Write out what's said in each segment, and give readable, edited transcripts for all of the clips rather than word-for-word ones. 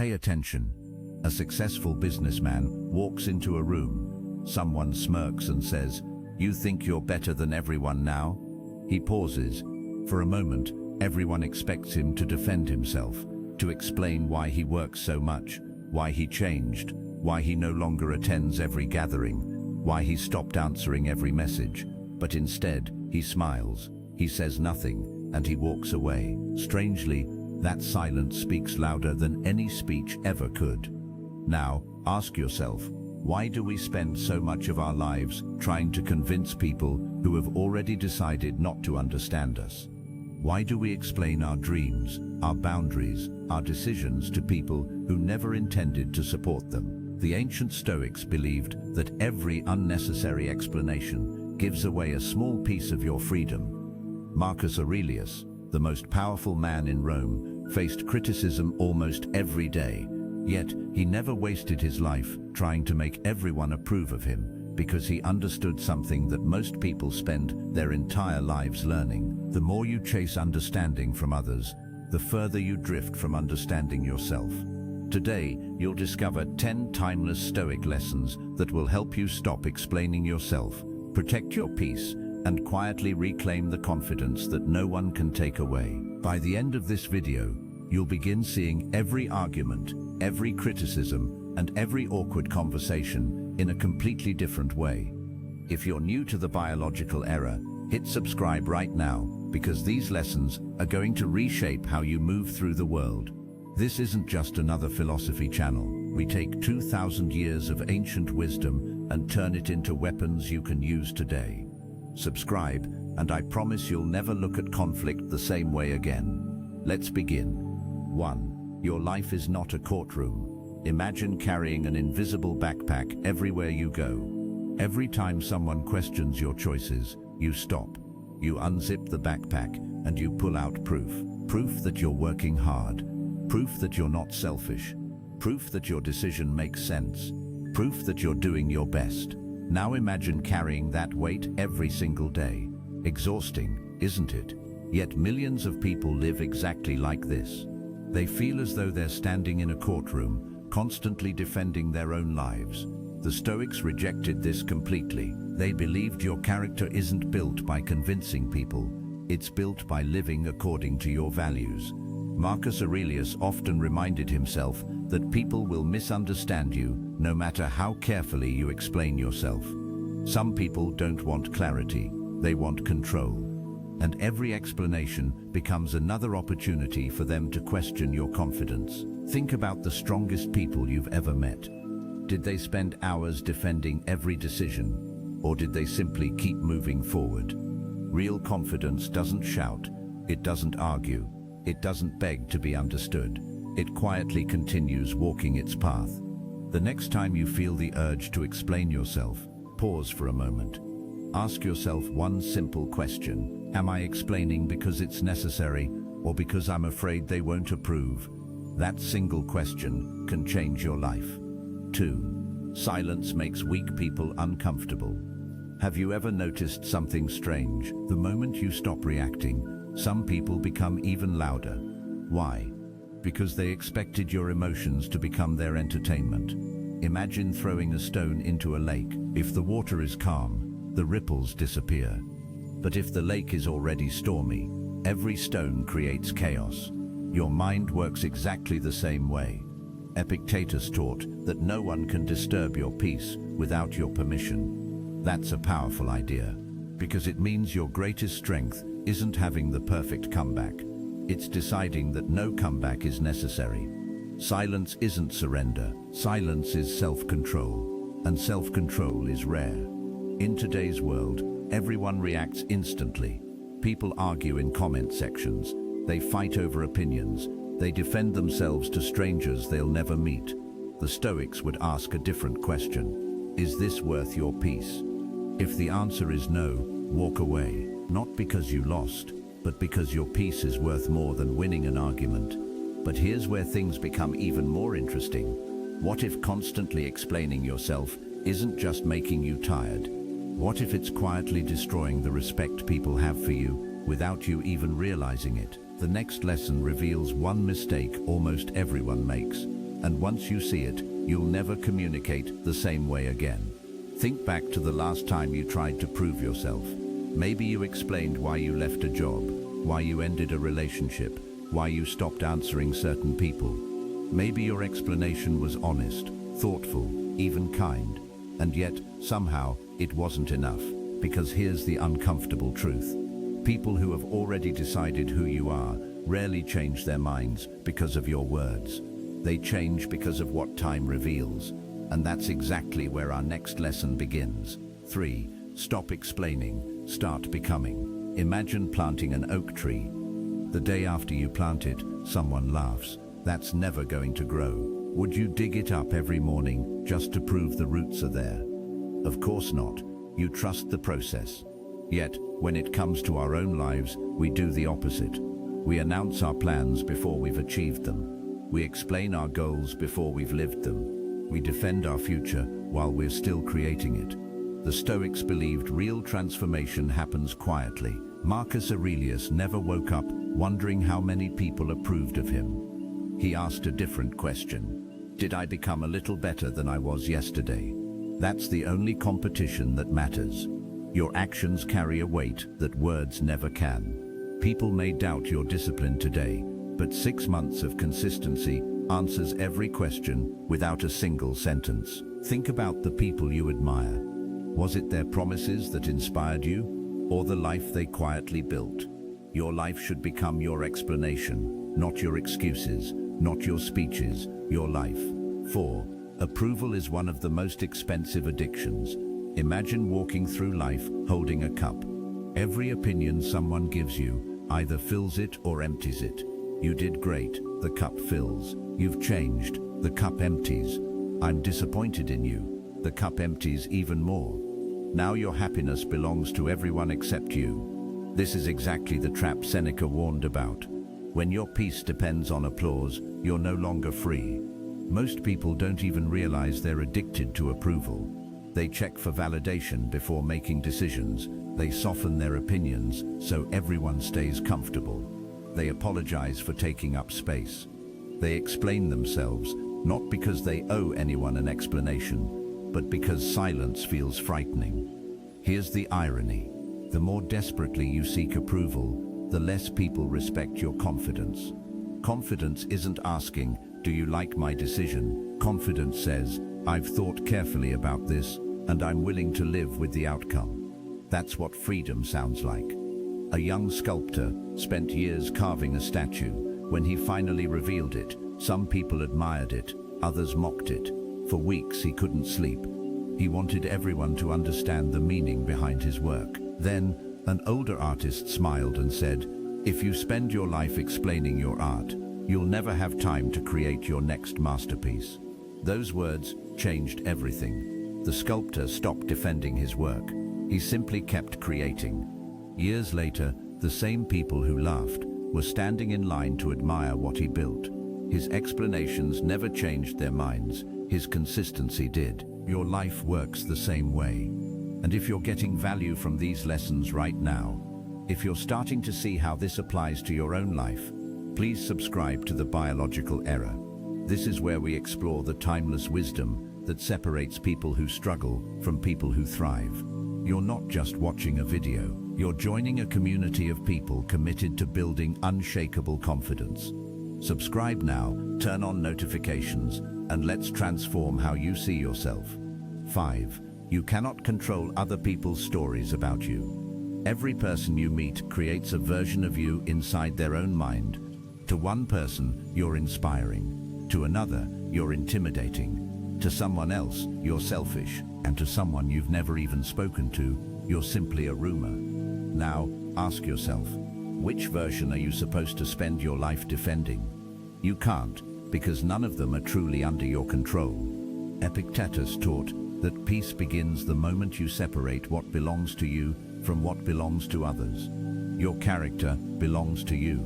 Pay attention. A successful businessman walks into a room. Someone smirks and says, "You think you're better than everyone now?" He pauses. For a moment, everyone expects him to defend himself, to explain why he works so much, why he changed, why he no longer attends every gathering, why he stopped answering every message. But instead, he smiles, he says nothing, and he walks away. Strangely, that silence speaks louder than any speech ever could. Now, ask yourself, why do we spend so much of our lives trying to convince people who have already decided not to understand us? Why do we explain our dreams, our boundaries, our decisions to people who never intended to support them? The ancient Stoics believed that every unnecessary explanation gives away a small piece of your freedom. Marcus Aurelius, the most powerful man in Rome, faced criticism almost every day, yet he never wasted his life trying to make everyone approve of him, because he understood something that most people spend their entire lives learning. The more you chase understanding from others, the further you drift from understanding yourself. Today, you'll discover 10 timeless Stoic lessons that will help you stop explaining yourself, protect your peace, and quietly reclaim the confidence that no one can take away. By the end of this video, you'll begin seeing every argument, every criticism, and every awkward conversation in a completely different way. If you're new to the biological era, hit subscribe right now, because these lessons are going to reshape how you move through the world. This isn't just another philosophy channel. We take 2,000 years of ancient wisdom and turn it into weapons you can use today. Subscribe, and I promise you'll never look at conflict the same way again. Let's begin. 1. Your life is not a courtroom. Imagine carrying an invisible backpack everywhere you go. Every time someone questions your choices, you stop. You unzip the backpack and you pull out proof. Proof that you're working hard. Proof that you're not selfish. Proof that your decision makes sense. Proof that you're doing your best. Now imagine carrying that weight every single day. Exhausting, isn't it? Yet millions of people live exactly like this. They feel as though they're standing in a courtroom, constantly defending their own lives. The Stoics rejected this completely. They believed your character isn't built by convincing people, it's built by living according to your values. Marcus Aurelius often reminded himself that people will misunderstand you no matter how carefully you explain yourself. Some people don't want clarity, they want control. And every explanation becomes another opportunity for them to question your confidence. Think about the strongest people you've ever met. Did they spend hours defending every decision, or did they simply keep moving forward? Real confidence doesn't shout, it doesn't argue, it doesn't beg to be understood. It quietly continues walking its path. The next time you feel the urge to explain yourself, pause for a moment. Ask yourself one simple question. Am I explaining because it's necessary, or because I'm afraid they won't approve? That single question can change your life. 2. Silence makes weak people uncomfortable. Have you ever noticed something strange? The moment you stop reacting, some people become even louder. Why? Because they expected your emotions to become their entertainment. Imagine throwing a stone into a lake. If the water is calm, the ripples disappear. But if the lake is already stormy, every stone creates chaos. Your mind works exactly the same way. Epictetus taught that no one can disturb your peace without your permission. That's a powerful idea, because it means your greatest strength isn't having the perfect comeback. It's deciding that no comeback is necessary. Silence isn't surrender. Silence is self-control, and self-control is rare. In today's world, everyone reacts instantly. People argue in comment sections. They fight over opinions. They defend themselves to strangers they'll never meet. The Stoics would ask a different question. Is this worth your peace? If the answer is no, walk away. Not because you lost, but because your peace is worth more than winning an argument. But here's where things become even more interesting. What if constantly explaining yourself isn't just making you tired? What if it's quietly destroying the respect people have for you without you even realizing it? The next lesson reveals one mistake almost everyone makes. And once you see it, you'll never communicate the same way again. Think back to the last time you tried to prove yourself. Maybe you explained why you left a job, why you ended a relationship, why you stopped answering certain people. Maybe your explanation was honest, thoughtful, even kind, and yet, somehow, it wasn't enough. Because here's the uncomfortable truth. People who have already decided who you are rarely change their minds because of your words. They change because of what time reveals. And that's exactly where our next lesson begins. 3. Stop explaining, start becoming. Imagine planting an oak tree. The day after you plant it, someone laughs. That's never going to grow. Would you dig it up every morning just to prove the roots are there? Of course not. You trust the process. Yet, when it comes to our own lives, we do the opposite. We announce our plans before we've achieved them. We explain our goals before we've lived them. We defend our future while we're still creating it. The Stoics believed real transformation happens quietly. Marcus Aurelius never woke up wondering how many people approved of him. He asked a different question. Did I become a little better than I was yesterday? That's the only competition that matters. Your actions carry a weight that words never can. People may doubt your discipline today, but 6 months of consistency answers every question without a single sentence. Think about the people you admire. Was it their promises that inspired you, or the life they quietly built? Your life should become your explanation, not your excuses, not your speeches, your life. 4. Approval is one of the most expensive addictions. Imagine walking through life holding a cup. Every opinion someone gives you either fills it or empties it. You did great, the cup fills. You've changed, the cup empties. I'm disappointed in you, the cup empties even more. Now your happiness belongs to everyone except you. This is exactly the trap Seneca warned about. When your peace depends on applause, you're no longer free. Most people don't even realize they're addicted to approval. They check for validation before making decisions. They soften their opinions so everyone stays comfortable. They apologize for taking up space. They explain themselves, not because they owe anyone an explanation, but because silence feels frightening. Here's the irony. The more desperately you seek approval, the less people respect your confidence. Confidence isn't asking, "Do you like my decision?" Confidence says, "I've thought carefully about this, and I'm willing to live with the outcome." That's what freedom sounds like. A young sculptor spent years carving a statue. When he finally revealed it, some people admired it, others mocked it. For weeks he couldn't sleep. He wanted everyone to understand the meaning behind his work. Then, an older artist smiled and said, "If you spend your life explaining your art, you'll never have time to create your next masterpiece." Those words changed everything. The sculptor stopped defending his work. He simply kept creating. Years later, the same people who laughed were standing in line to admire what he built. His explanations never changed their minds. His consistency did. Your life works the same way. And if you're getting value from these lessons right now, if you're starting to see how this applies to your own life, please subscribe to The Biological Era. This is where we explore the timeless wisdom that separates people who struggle from people who thrive. You're not just watching a video, you're joining a community of people committed to building unshakable confidence. Subscribe now, turn on notifications, and let's transform how you see yourself. 5. You cannot control other people's stories about you. Every person you meet creates a version of you inside their own mind. To one person, you're inspiring. To another, you're intimidating. To someone else, you're selfish. And to someone you've never even spoken to, you're simply a rumor. Now, ask yourself, which version are you supposed to spend your life defending? You can't, because none of them are truly under your control. Epictetus taught that peace begins the moment you separate what belongs to you from what belongs to others. Your character belongs to you.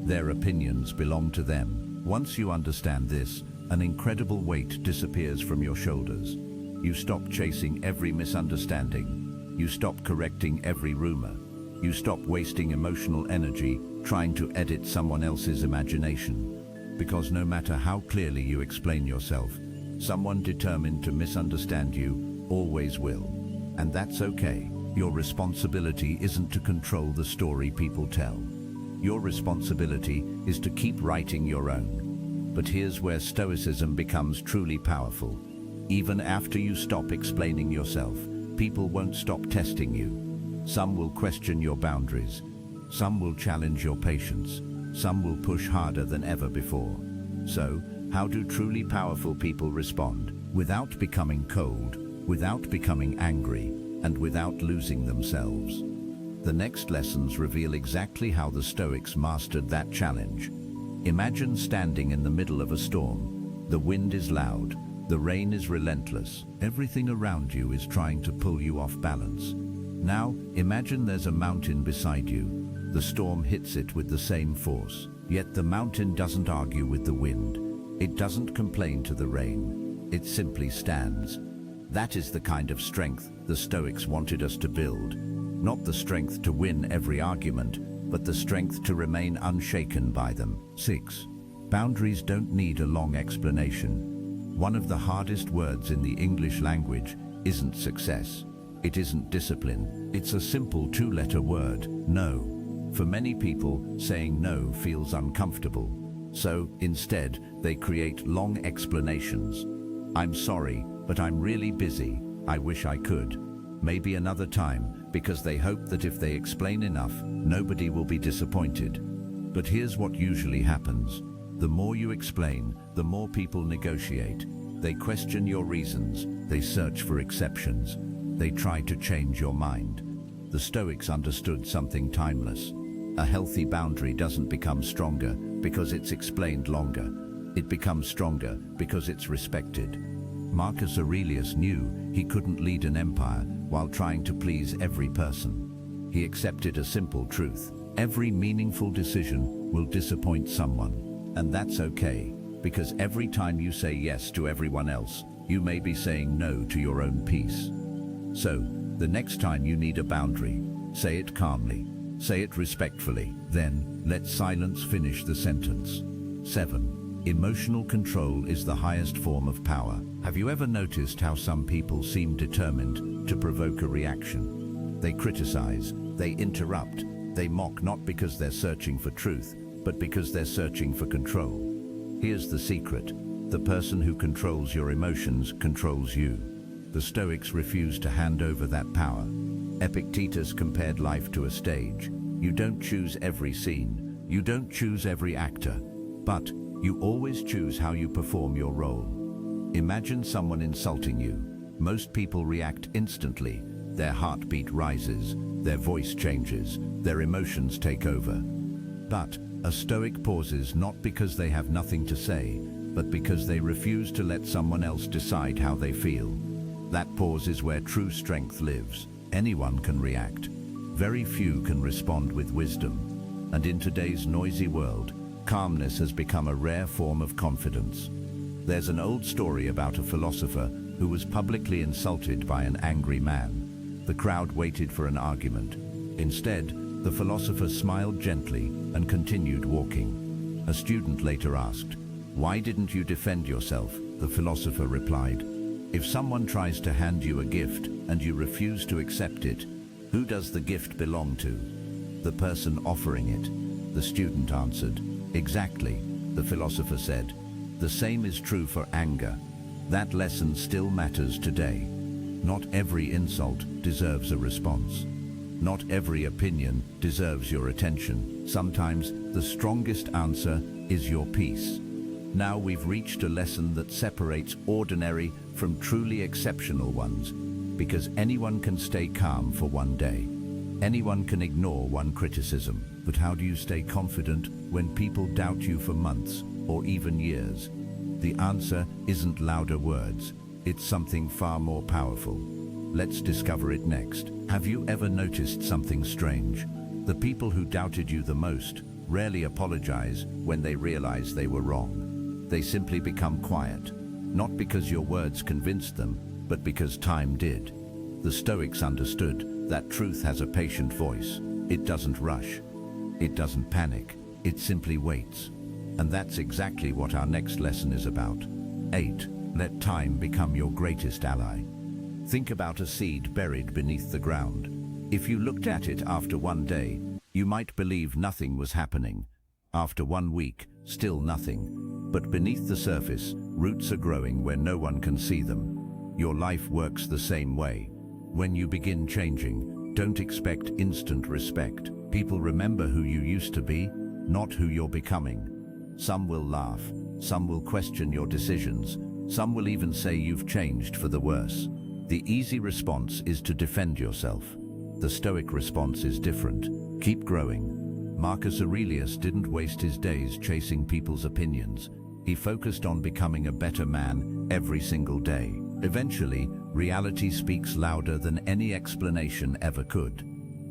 Their opinions belong to them. Once you understand this, an incredible weight disappears from your shoulders. You stop chasing every misunderstanding. You stop correcting every rumor. You stop wasting emotional energy trying to edit someone else's imagination. because no matter how clearly you explain yourself, someone determined to misunderstand you always will. And that's okay. Your responsibility isn't to control the story people tell. Your responsibility is to keep writing your own. But here's where Stoicism becomes truly powerful. Even after you stop explaining yourself, people won't stop testing you. Some will question your boundaries. Some will challenge your patience. Some will push harder than ever before. So, how do truly powerful people respond? Without becoming cold, without becoming angry, and without losing themselves. The next lessons reveal exactly how the Stoics mastered that challenge. Imagine standing in the middle of a storm. The wind is loud, the rain is relentless, everything around you is trying to pull you off balance. Now, imagine there's a mountain beside you. The storm hits it with the same force, yet the mountain doesn't argue with the wind. It doesn't complain to the rain. It simply stands. That is the kind of strength the Stoics wanted us to build. Not the strength to win every argument, but the strength to remain unshaken by them. 6. Boundaries don't need a long explanation. One of the hardest words in the English language isn't success. It isn't discipline. It's a simple two-letter word, no. For many people, saying no feels uncomfortable. So, instead, they create long explanations. I'm sorry, but I'm really busy. I wish I could. Maybe another time, because they hope that if they explain enough, nobody will be disappointed. But here's what usually happens. The more you explain, the more people negotiate. They question your reasons. They search for exceptions. They try to change your mind. The Stoics understood something timeless. A healthy boundary doesn't become stronger because it's explained longer. It becomes stronger because it's respected. Marcus Aurelius knew he couldn't lead an empire while trying to please every person. He accepted a simple truth. Every meaningful decision will disappoint someone. And that's okay, because every time you say yes to everyone else, you may be saying no to your own peace. So, the next time you need a boundary, say it calmly. Say it respectfully, then let silence finish the sentence. 7. Emotional control is the highest form of power. Have you ever noticed how some people seem determined to provoke a reaction? They criticize, they interrupt, they mock not because they're searching for truth, but because they're searching for control. Here's the secret. The person who controls your emotions controls you. The Stoics refused to hand over that power. Epictetus compared life to a stage. You don't choose every scene. You don't choose every actor. But you always choose how you perform your role. Imagine someone insulting you. Most people react instantly. Their heartbeat rises. Their voice changes. Their emotions take over. But a Stoic pauses not because they have nothing to say, but because they refuse to let someone else decide how they feel. That pause is where true strength lives. Anyone can react. Very few can respond with wisdom. And in today's noisy world, calmness has become a rare form of confidence. There's an old story about a philosopher who was publicly insulted by an angry man. The crowd waited for an argument. Instead, the philosopher smiled gently and continued walking. A student later asked, "Why didn't you defend yourself?" The philosopher replied, "If someone tries to hand you a gift and you refuse to accept it, who does the gift belong to? The person offering it." The student answered, "Exactly," the philosopher said. "The same is true for anger. That lesson still matters today. Not every insult deserves a response. Not every opinion deserves your attention. Sometimes the strongest answer is your peace." Now we've reached a lesson that separates ordinary from truly exceptional ones, because anyone can stay calm for one day. Anyone can ignore one criticism. But how do you stay confident when people doubt you for months or even years? The answer isn't louder words. It's something far more powerful. Let's discover it next. Have you ever noticed something strange? The people who doubted you the most rarely apologize when they realize they were wrong. They simply become quiet, not because your words convinced them, but because time did. The Stoics understood that truth has a patient voice. It doesn't rush. It doesn't panic. It simply waits. And that's exactly what our next lesson is about. 8. Let time become your greatest ally. Think about a seed buried beneath the ground. If you looked at it after one day, you might believe nothing was happening. After 1 week, still nothing. But beneath the surface, roots are growing where no one can see them. Your life works the same way. When you begin changing, don't expect instant respect. People remember who you used to be, not who you're becoming. Some will laugh, some will question your decisions, some will even say you've changed for the worse. The easy response is to defend yourself. The Stoic response is different. Keep growing. Marcus Aurelius didn't waste his days chasing people's opinions. He focused on becoming a better man every single day. Eventually, reality speaks louder than any explanation ever could.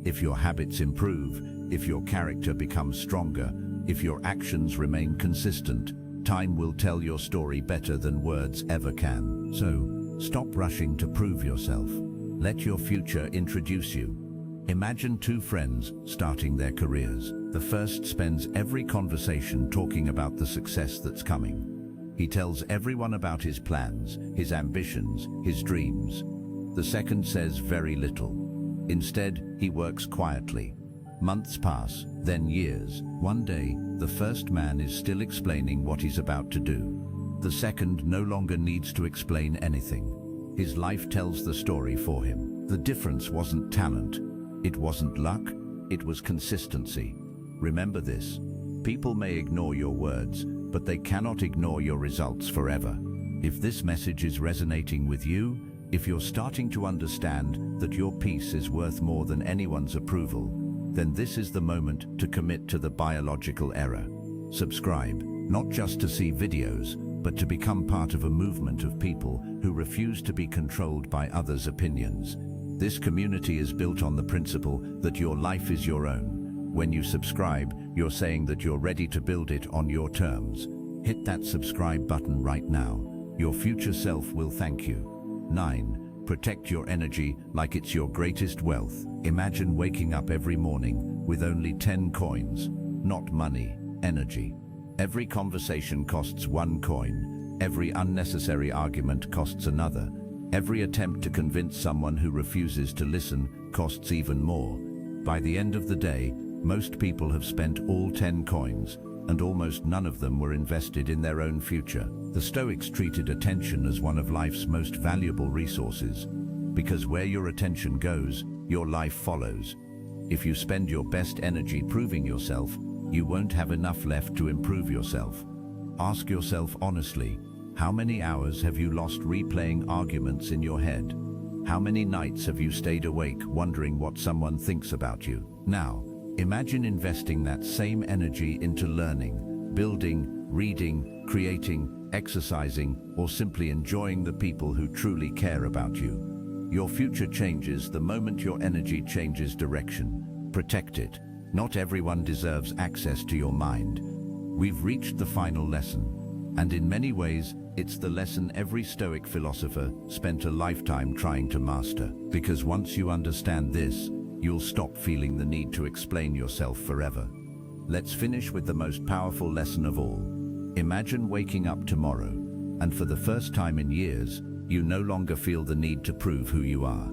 If your habits improve, if your character becomes stronger, if your actions remain consistent, time will tell your story better than words ever can. So, stop rushing to prove yourself. Let your future introduce you. Imagine two friends starting their careers. The first spends every conversation talking about the success that's coming. He tells everyone about his plans, his ambitions, his dreams. The second says very little. Instead, he works quietly. Months pass, then years. One day, the first man is still explaining what he's about to do. The second no longer needs to explain anything. His life tells the story for him. The difference wasn't talent. It wasn't luck. It was consistency. Remember this. People may ignore your words, but they cannot ignore your results forever. If this message is resonating with you, if you're starting to understand that your peace is worth more than anyone's approval, then this is the moment to commit to the biological error. Subscribe, not just to see videos, but to become part of a movement of people who refuse to be controlled by others' opinions. This community is built on the principle that your life is your own. When you subscribe, you're saying that you're ready to build it on your terms. Hit that subscribe button right now. Your future self will thank you. 9. Protect your energy like it's your greatest wealth. Imagine waking up every morning with only 10 coins. Not money, energy. Every conversation costs 1 coin. Every unnecessary argument costs another. Every attempt to convince someone who refuses to listen costs even more. By the end of the day, most people have spent all 10 coins, and almost none of them were invested in their own future. The Stoics treated attention as one of life's most valuable resources, because where your attention goes, your life follows. If you spend your best energy proving yourself, you won't have enough left to improve yourself. Ask yourself honestly, how many hours have you lost replaying arguments in your head? How many nights have you stayed awake wondering what someone thinks about you? Now, imagine investing that same energy into learning, building, reading, creating, exercising, or simply enjoying the people who truly care about you. Your future changes the moment your energy changes direction. Protect it. Not everyone deserves access to your mind. We've reached the final lesson, and in many ways, it's the lesson every Stoic philosopher spent a lifetime trying to master. Because once you understand this, you'll stop feeling the need to explain yourself forever. Let's finish with the most powerful lesson of all. Imagine waking up tomorrow, and for the first time in years, you no longer feel the need to prove who you are.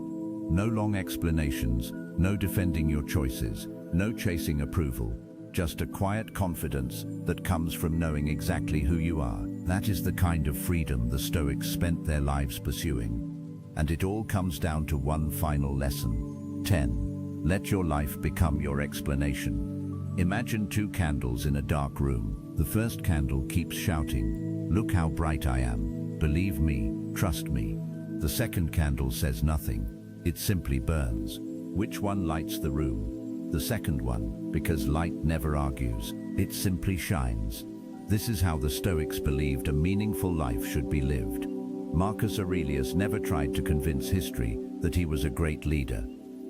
No long explanations, no defending your choices, no chasing approval, just a quiet confidence that comes from knowing exactly who you are. That is the kind of freedom the Stoics spent their lives pursuing. And it all comes down to one final lesson. 10. Let your life become your explanation. Imagine 2 candles in a dark room. The first candle keeps shouting, "Look how bright I am. Believe me, trust me." The second candle says nothing. It simply burns. Which one lights the room? The second one, because light never argues. It simply shines. This is how the Stoics believed a meaningful life should be lived. Marcus Aurelius never tried to convince history that he was a great leader.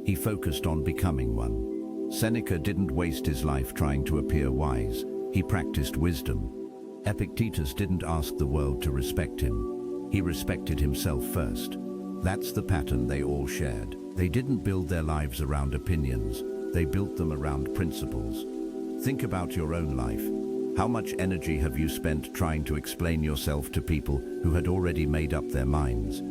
He focused on becoming one. Seneca didn't waste his life trying to appear wise. He practiced wisdom. Epictetus didn't ask the world to respect him. He respected himself first. That's the pattern they all shared. They didn't build their lives around opinions. They built them around principles. Think about your own life. How much energy have you spent trying to explain yourself to people who had already made up their minds?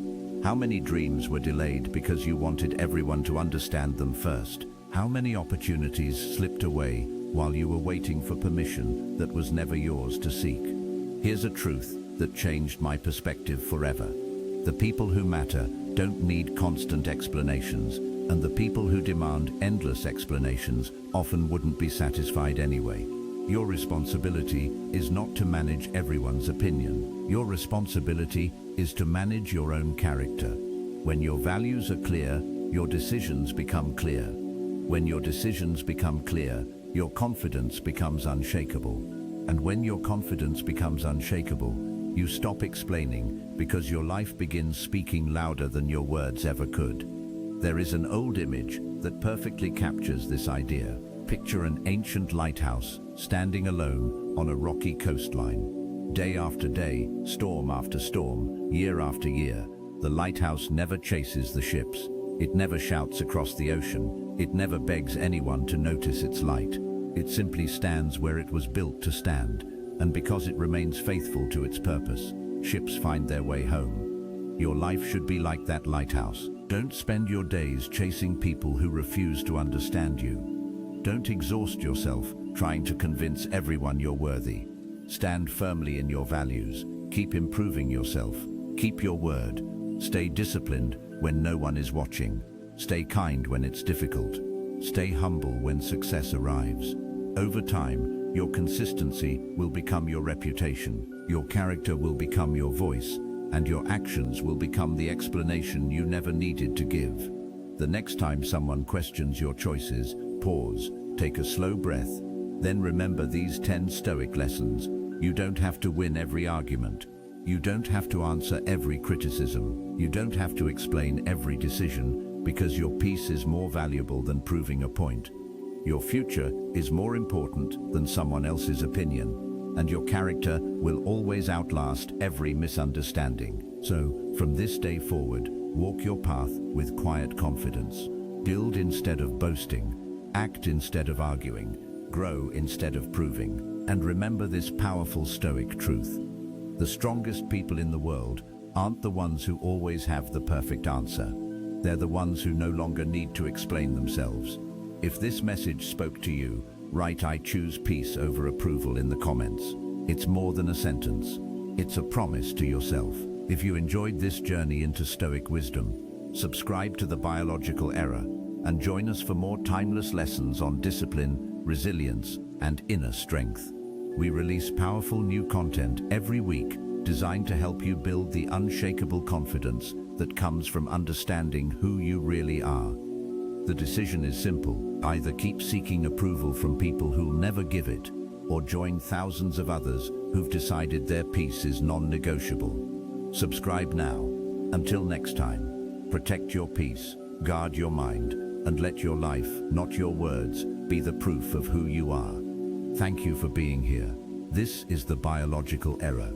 How many dreams were delayed because you wanted everyone to understand them first? How many opportunities slipped away while you were waiting for permission that was never yours to seek? Here's a truth that changed my perspective forever. The people who matter don't need constant explanations, and the people who demand endless explanations often wouldn't be satisfied anyway. Your responsibility is not to manage everyone's opinion. Your responsibility is to manage your own character. When your values are clear, your decisions become clear. When your decisions become clear, your confidence becomes unshakable. And when your confidence becomes unshakable, you stop explaining because your life begins speaking louder than your words ever could. There is an old image that perfectly captures this idea. Picture an ancient lighthouse standing alone on a rocky coastline. Day after day, storm after storm, year after year, the lighthouse never chases the ships. It never shouts across the ocean. It never begs anyone to notice its light. It simply stands where it was built to stand, and because it remains faithful to its purpose, ships find their way home. Your life should be like that lighthouse. Don't spend your days chasing people who refuse to understand you. Don't exhaust yourself trying to convince everyone you're worthy. Stand firmly in your values. Keep improving yourself. Keep your word. Stay disciplined when no one is watching. Stay kind when it's difficult. Stay humble when success arrives. Over time, your consistency will become your reputation. Your character will become your voice, and your actions will become the explanation you never needed to give. The next time someone questions your choices, pause, take a slow breath, then remember these 10 Stoic lessons. You don't have to win every argument. You don't have to answer every criticism. You don't have to explain every decision, because your peace is more valuable than proving a point. Your future is more important than someone else's opinion, and your character will always outlast every misunderstanding. So, from this day forward, walk your path with quiet confidence. Build instead of boasting. Act instead of arguing. Grow instead of proving. And remember this powerful Stoic truth. The strongest people in the world aren't the ones who always have the perfect answer. They're the ones who no longer need to explain themselves. If this message spoke to you, write "I choose peace over approval" in the comments. It's more than a sentence. It's a promise to yourself. If you enjoyed this journey into Stoic wisdom, subscribe to The Biological Era and join us for more timeless lessons on discipline, resilience, and inner strength. We release powerful new content every week designed to help you build the unshakable confidence that comes from understanding who you really are. The decision is simple. Either keep seeking approval from people who'll never give it, or join thousands of others who've decided their peace is non-negotiable. Subscribe now. Until next time, protect your peace, guard your mind, and let your life, not your words, be the proof of who you are. Thank you for being here. This is The Biological Era.